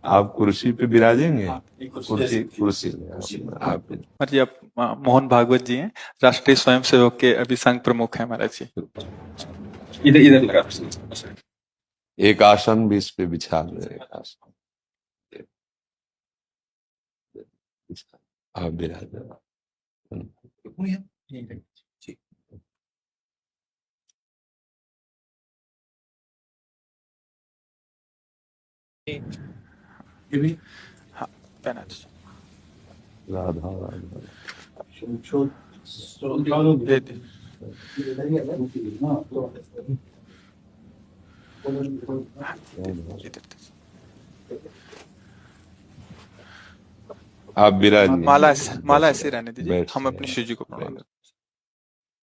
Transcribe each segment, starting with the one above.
आप कुर्सी पे विराजेंगे। कुर्सी कुर्सी आप जी, आप मोहन भागवत जी हैं, राष्ट्रीय स्वयंसेवक के अभी संघ प्रमुख हैं महाराज जी। इधर इधर लगा। एक आसन भी इस पे बिछा दे। एक आसन आप विराज। हाँ, पहना दीजिए। राधा राधा दे दे। इधर दे। आप विराजिए। माला ऐसे रहने दीजिए, बैठ हम से अपनी शिव जी को प्रणाम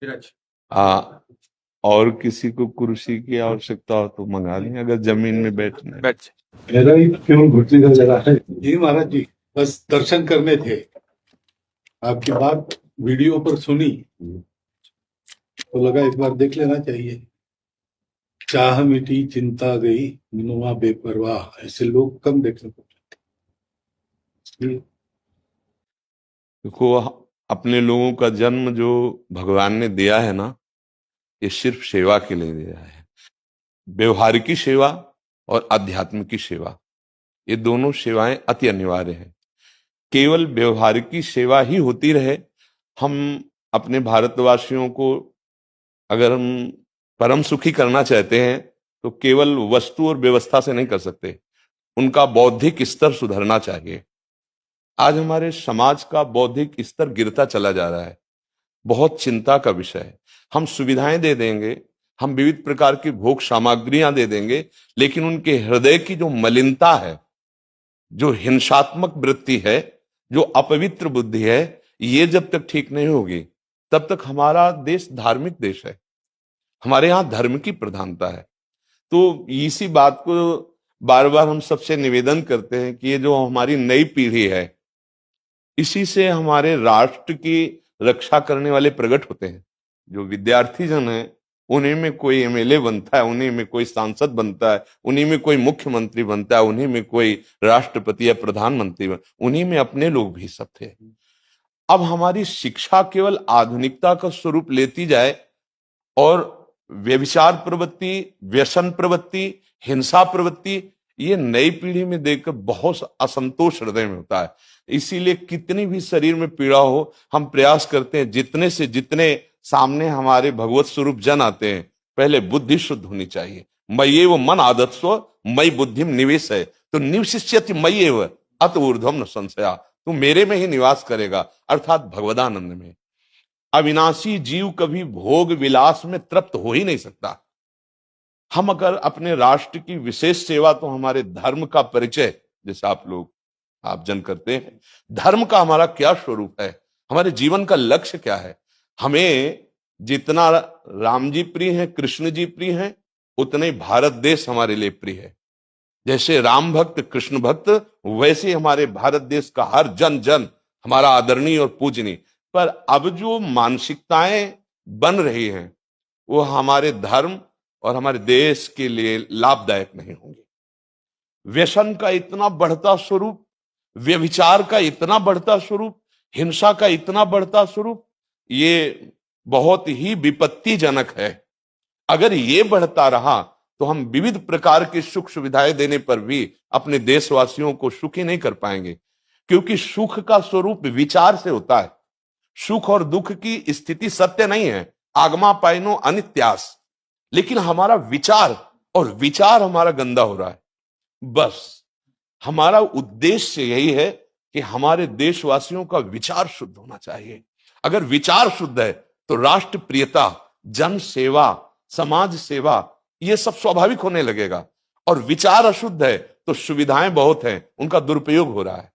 विराज। हाँ, और किसी को कुर्सी की आवश्यकता हो तो मंगा लें, अगर जमीन में बैठना है। बैठ जाए। मेरा ही क्यों घुटने का जगह है जी महाराज जी, बस दर्शन करने थे। आपकी बात वीडियो पर सुनी तो लगा एक बार देख लेना चाहिए। चाह मिटी चिंता गई मनुआ बेपरवाह, ऐसे लोग कम देखने को मिलते। देखो, अपने लोगों का जन्म जो भगवान ने दिया है ना, ये सिर्फ सेवा के लिए दिया है। व्यवहारिकी सेवा और आध्यात्म की सेवा, ये दोनों सेवाएं अति अनिवार्य हैं। केवल व्यवहारिकी सेवा ही होती रहे, हम अपने भारतवासियों को अगर हम परम सुखी करना चाहते हैं तो केवल वस्तु और व्यवस्था से नहीं कर सकते, उनका बौद्धिक स्तर सुधरना चाहिए। आज हमारे समाज का बौद्धिक स्तर गिरता चला जा रहा है, बहुत चिंता का विषय है। हम सुविधाएं दे देंगे, हम विविध प्रकार की भोग सामग्रियां दे देंगे, लेकिन उनके हृदय की जो मलिनता है, जो हिंसात्मक वृत्ति है, जो अपवित्र बुद्धि है, ये जब तक ठीक नहीं होगी तब तक हमारा देश धार्मिक देश है, हमारे यहाँ धर्म की प्रधानता है। तो इसी बात को बार बार हम सबसे निवेदन करते हैं कि ये जो हमारी नई पीढ़ी है, इसी से हमारे राष्ट्र की रक्षा करने वाले प्रकट होते हैं। जो विद्यार्थी जन है, उन्हीं में कोई एमएलए बनता है, उन्हीं में कोई सांसद बनता है, उन्हीं में कोई मुख्यमंत्री बनता है, उन्हीं में कोई राष्ट्रपति या प्रधानमंत्री उन्हीं में अपने लोग भी सब थे। अब हमारी शिक्षा केवल आधुनिकता का स्वरूप लेती जाए और व्यभिचार प्रवृत्ति, व्यसन प्रवृत्ति, हिंसा प्रवृत्ति, ये नई पीढ़ी में देखकर बहुत असंतोष हृदय में होता है। इसीलिए कितनी भी शरीर में पीड़ा हो, हम प्रयास करते हैं जितने से जितने सामने हमारे भगवत स्वरूप जन आते हैं, पहले बुद्धि शुद्ध होनी चाहिए। मय्ये वो मन आदत्स्व मई बुद्धि निवेश है, तो निवशिष्यति मय्ये वो अत ऊर्ध्वम न संशया, तू मेरे में ही निवास करेगा, अर्थात भगवदानंद में। अविनाशी जीव कभी भोग विलास में तृप्त हो ही नहीं सकता। हम अगर अपने राष्ट्र की विशेष सेवा, तो हमारे धर्म का परिचय, जैसे आप जन करते हैं, धर्म का हमारा क्या स्वरूप है, हमारे जीवन का लक्ष्य क्या है। हमें जितना राम जी प्रिय हैं, कृष्ण जी प्रिय हैं, उतने ही भारत देश हमारे लिए प्रिय है। जैसे राम भक्त कृष्ण भक्त, वैसे हमारे भारत देश का हर जन जन हमारा आदरणीय और पूजनीय। पर अब जो मानसिकताएं बन रही हैं, वो हमारे धर्म और हमारे देश के लिए लाभदायक नहीं होंगे। व्यसन का इतना बढ़ता स्वरूप, व्यभिचार का इतना बढ़ता स्वरूप, हिंसा का इतना बढ़ता स्वरूप, ये बहुत ही विपत्तिजनक है। अगर ये बढ़ता रहा तो हम विविध प्रकार की सुख सुविधाएं देने पर भी अपने देशवासियों को सुखी नहीं कर पाएंगे, क्योंकि सुख का स्वरूप विचार से होता है। सुख और दुख की स्थिति सत्य नहीं है, आगमा पाइनो अनित्यास, लेकिन हमारा विचार, और विचार हमारा गंदा हो रहा है। बस हमारा उद्देश्य यही है कि हमारे देशवासियों का विचार शुद्ध होना चाहिए। अगर विचार शुद्ध है तो राष्ट्र प्रियता, जन सेवा, समाज सेवा, ये सब स्वाभाविक होने लगेगा। और विचार अशुद्ध है तो सुविधाएं बहुत हैं, उनका दुरुपयोग हो रहा है।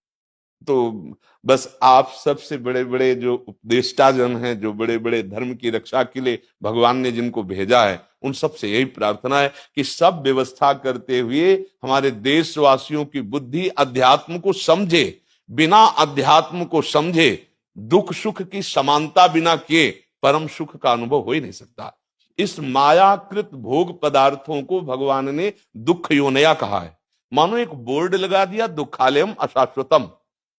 तो बस आप सबसे बड़े बड़े जो उपदेष्टा जन हैं, जो बड़े बड़े धर्म की रक्षा के लिए भगवान ने जिनको भेजा है, उन सबसे यही प्रार्थना है कि सब व्यवस्था करते हुए हमारे देशवासियों की बुद्धि अध्यात्म को समझे। बिना अध्यात्म को समझे दुख सुख की समानता बिना किए परम सुख का अनुभव हो ही नहीं सकता। इस मायाकृत भोग पदार्थों को भगवान ने दुख योनया कहा है। मानो एक बोर्ड लगा दिया, दुखालयम अशाश्वतम।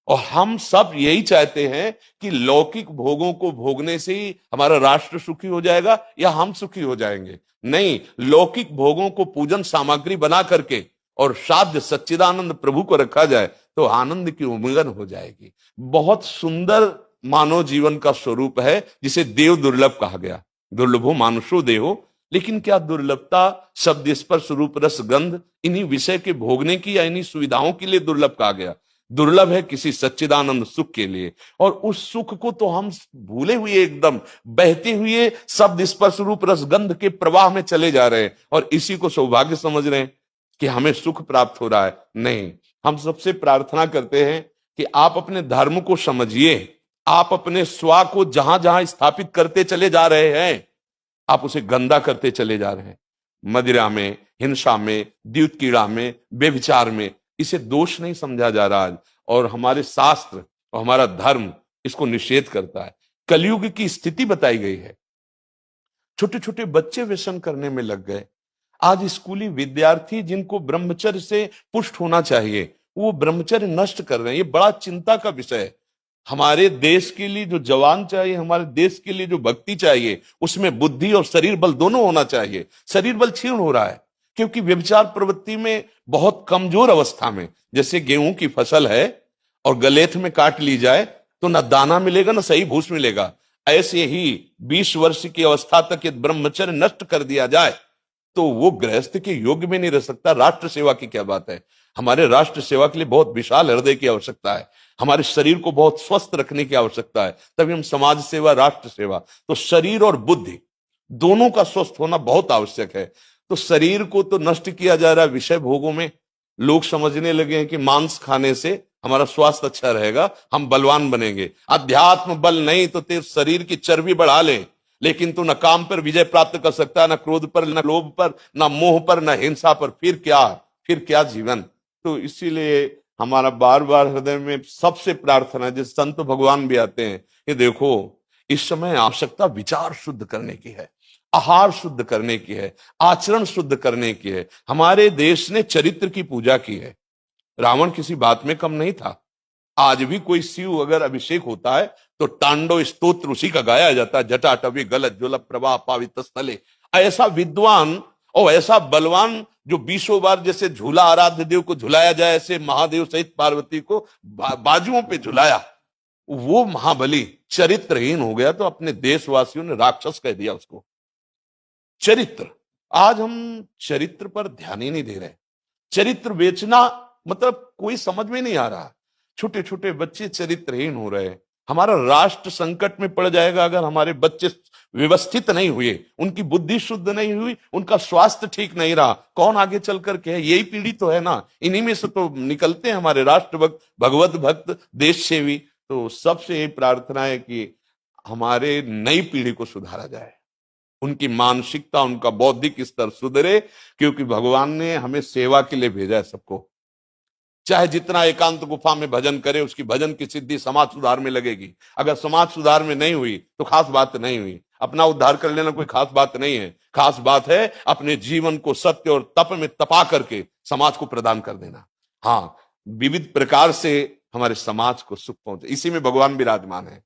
और हम सब यही चाहते हैं कि लौकिक भोगों को भोगने से ही हमारा राष्ट्र सुखी हो जाएगा या हम सुखी हो जाएंगे। नहीं, लौकिक भोगों को पूजन सामग्री बना करके और साध्य सच्चिदानंद प्रभु को रखा जाए तो आनंद की उमंगन हो जाएगी। बहुत सुंदर मानव जीवन का स्वरूप है, जिसे देव दुर्लभ कहा गया। दुर्लभो मानुषो देहो। लेकिन क्या दुर्लभता शब्द स्पर्श रूप रस गंध इन्हीं विषय के भोगने की या इन्हीं सुविधाओं के लिए दुर्लभ कहा गया? दुर्लभ है किसी सच्चिदानंद सुख के लिए। और उस सुख को तो हम भूले हुए, एकदम बहते हुए शब्द स्पर्श रूप रस गंध के प्रवाह में चले जा रहे हैं और इसी को सौभाग्य समझ रहे हैं कि हमें सुख प्राप्त हो रहा है। नहीं, हम सबसे प्रार्थना करते हैं कि आप अपने धर्म को समझिए। आप अपने स्वा को जहां जहां स्थापित करते चले जा रहे हैं, आप उसे गंदा करते चले जा रहे हैं। मदिरा में, हिंसा में, द्यूत कीड़ा में, बेविचार में, इसे दोष नहीं समझा जा रहा आज। और हमारे शास्त्र और हमारा धर्म इसको निषेध करता है। कलयुग की स्थिति बताई गई है। छोटे छोटे बच्चे व्यसन करने में लग गए। आज स्कूली विद्यार्थी जिनको ब्रह्मचर्य से पुष्ट होना चाहिए, वो ब्रह्मचर्य नष्ट कर रहे हैं। ये बड़ा चिंता का विषय है। हमारे देश के लिए जो जवान चाहिए, हमारे देश के लिए जो भक्ति चाहिए, उसमें बुद्धि और शरीर बल दोनों होना चाहिए। शरीर बल क्षीण हो रहा है क्योंकि व्यभिचार प्रवृत्ति में बहुत कमजोर अवस्था में, जैसे गेहूं की फसल है और गलेथ में काट ली जाए तो ना दाना मिलेगा ना सही भूस मिलेगा। ऐसे ही 20 वर्ष की अवस्था तक यदि ब्रह्मचर्य नष्ट कर दिया जाए तो वो गृहस्थ के योग्य में नहीं रह सकता। राष्ट्र सेवा की क्या बात है। हमारे राष्ट्र सेवा के लिए बहुत विशाल हृदय की आवश्यकता है। हमारे शरीर को बहुत स्वस्थ रखने की आवश्यकता है, तभी हम समाज सेवा, राष्ट्र सेवा। तो शरीर और बुद्धि दोनों का स्वस्थ होना बहुत आवश्यक है। तो शरीर को तो नष्ट किया जा रहा है विषय भोगों में। लोग समझने लगे हैं कि मांस खाने से हमारा स्वास्थ्य अच्छा रहेगा, हम बलवान बनेंगे। अध्यात्म बल नहीं तो तेरे शरीर की चर्बी बढ़ा ले, लेकिन तू न काम पर विजय प्राप्त कर सकता, न क्रोध पर, न लोभ पर, न मोह पर, न हिंसा पर। फिर क्या जीवन। तो इसीलिए हमारा बार बार हृदय में सबसे प्रार्थना, जिस संत भगवान भी आते हैं, कि देखो इस समय आवश्यकता विचार शुद्ध करने की है, आहार शुद्ध करने की है, आचरण शुद्ध करने की है। हमारे देश ने चरित्र की पूजा की है। रावण किसी बात में कम नहीं था। आज भी कोई शिव अगर अभिषेक होता है तो तांडव स्तोत्र उसी का गाया जाता है। जटाटवी गलत ज्वल प्रवाह पावित स्थले। ऐसा विद्वान और ऐसा बलवान जो 20 बार जैसे झूला आराध्य देव को झुलाया जाए, ऐसे महादेव सहित पार्वती को बाजुओं पे झुलाया, वो महाबली चरित्रहीन हो गया तो अपने देशवासियों ने राक्षस कह दिया उसको। चरित्र, आज हम चरित्र पर ध्यान ही नहीं दे रहे। चरित्र बेचना मतलब कोई समझ में नहीं आ रहा। छोटे छोटे बच्चे चरित्रहीन हो रहे हैं। हमारा राष्ट्र संकट में पड़ जाएगा अगर हमारे बच्चे व्यवस्थित नहीं हुए, उनकी बुद्धि शुद्ध नहीं हुई, उनका स्वास्थ्य ठीक नहीं रहा। कौन आगे चल करके है? यही पीढ़ी तो है ना, इन्हीं में से तो निकलते हैं हमारे राष्ट्र भक्त, भगवत भक्त, देश सेवी। तो सबसे ये प्रार्थना है कि हमारे नई पीढ़ी को सुधारा जाए, उनकी मानसिकता, उनका बौद्धिक स्तर सुधरे, क्योंकि भगवान ने हमें सेवा के लिए भेजा है सबको। चाहे जितना एकांत गुफा में भजन करे, उसकी भजन की सिद्धि समाज सुधार में लगेगी। अगर समाज सुधार में नहीं हुई तो खास बात नहीं हुई। अपना उद्धार कर लेना कोई खास बात नहीं है। खास बात है अपने जीवन को सत्य और तप में तपा करके समाज को प्रदान कर देना। हाँ, विविध प्रकार से हमारे समाज को सुख पहुंचे, इसी में भगवान विराजमान है।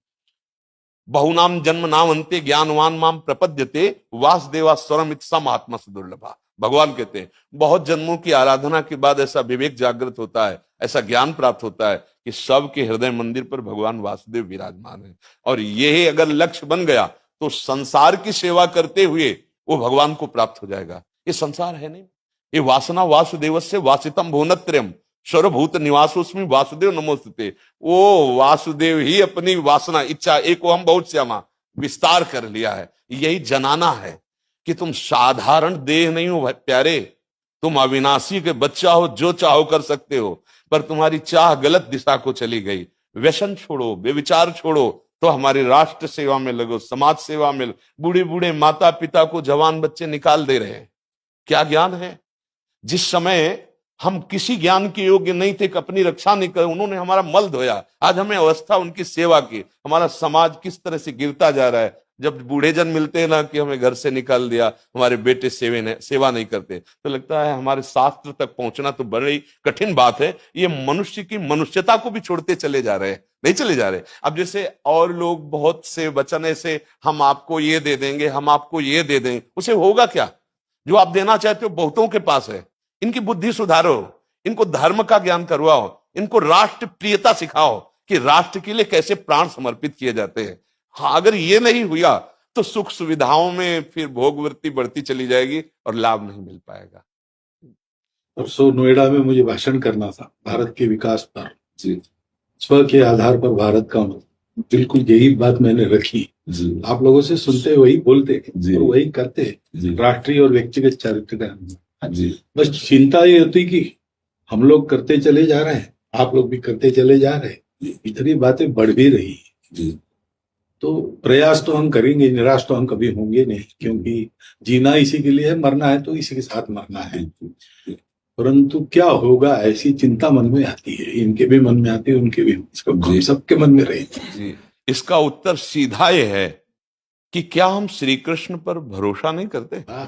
बहुनाम जन्म नाम अंते ज्ञानवान माम प्रपद्यते वासुदेवा स्वरमित सम आत्मा सुदुर्लभा। भगवान कहते हैं बहुत जन्मों की आराधना के बाद ऐसा विवेक जागृत होता है, ऐसा ज्ञान प्राप्त होता है कि सबके हृदय मंदिर पर भगवान वासुदेव विराजमान है। और यही अगर लक्ष्य बन गया तो संसार की सेवा करते हुए वो भगवान को प्राप्त हो जाएगा। ये संसार है नहीं, ये वासना वासुदेवस्य वासितम भुवनत्रयम् सर्वभूत निवासोस्मि वासुदेव नमोस्तुते। वो वासुदेव ही अपनी वासना, इच्छा, एक हम बहुत श्यामा विस्तार कर लिया है। यही जनाना है कि तुम साधारण देह नहीं हो प्यारे, तुम अविनाशी के बच्चा हो, जो चाहो कर सकते हो। पर तुम्हारी चाह गलत दिशा को चली गई। व्यसन छोड़ो, व्यभिचार छोड़ो, तो हमारी राष्ट्र सेवा में लगो, समाज सेवा में। बूढ़े बूढ़े माता पिता को जवान बच्चे निकाल दे रहे हैं। क्या ज्ञान है? जिस समय हम किसी ज्ञान के योग्य नहीं थे कि अपनी रक्षा नहीं कर, उन्होंने हमारा मल धोया। आज हमें अवस्था उनकी सेवा की। हमारा समाज किस तरह से गिरता जा रहा है। जब बूढ़े जन मिलते हैं ना कि हमें घर से निकाल दिया, हमारे बेटे सेवा नहीं करते, तो लगता है हमारे शास्त्र तक पहुंचना तो बड़ी कठिन बात है। ये मनुष्य की मनुष्यता को भी छोड़ते चले जा रहे हैं, नहीं चले जा रहे। अब जैसे और लोग बहुत से वचन ऐसे, हम आपको ये दे देंगे, हम आपको ये दे दें, उसे होगा क्या? जो आप देना चाहते हो बहुतों के पास है। इनकी बुद्धि सुधारो, इनको धर्म का ज्ञान करवाओ, इनको राष्ट्र प्रियता सिखाओ कि राष्ट्र के लिए कैसे प्राण समर्पित किए जाते हैं। हाँ, अगर ये नहीं हुआ तो सुख सुविधाओं में फिर भोगवृत्ति बढ़ती चली जाएगी और लाभ नहीं मिल पाएगा। परसों नोएडा में मुझे भाषण करना था भारत के विकास पर। जी स्व के आधार पर भारत का, बिल्कुल यही बात मैंने रखी। जी आप लोगों से सुनते वही बोलते जी। और वही करते, जी राष्ट्रीय और व्यक्तिगत चरित्र का। जी बस चिंता ये होती कि हम लोग करते चले जा रहे हैं, आप लोग भी करते चले जा रहे हैं, इतनी बातें बढ़ भी रही है। जी तो प्रयास तो हम करेंगे, निराश तो हम कभी होंगे नहीं, क्योंकि जीना इसी के लिए है, मरना है तो इसी के साथ मरना है। परंतु क्या होगा, ऐसी चिंता मन में आती है, इनके भी मन में आती है, उनके भी, हम सबके मन में रहेगी। जी, इसका उत्तर सीधा ये है कि क्या हम श्री कृष्ण पर भरोसा नहीं करते?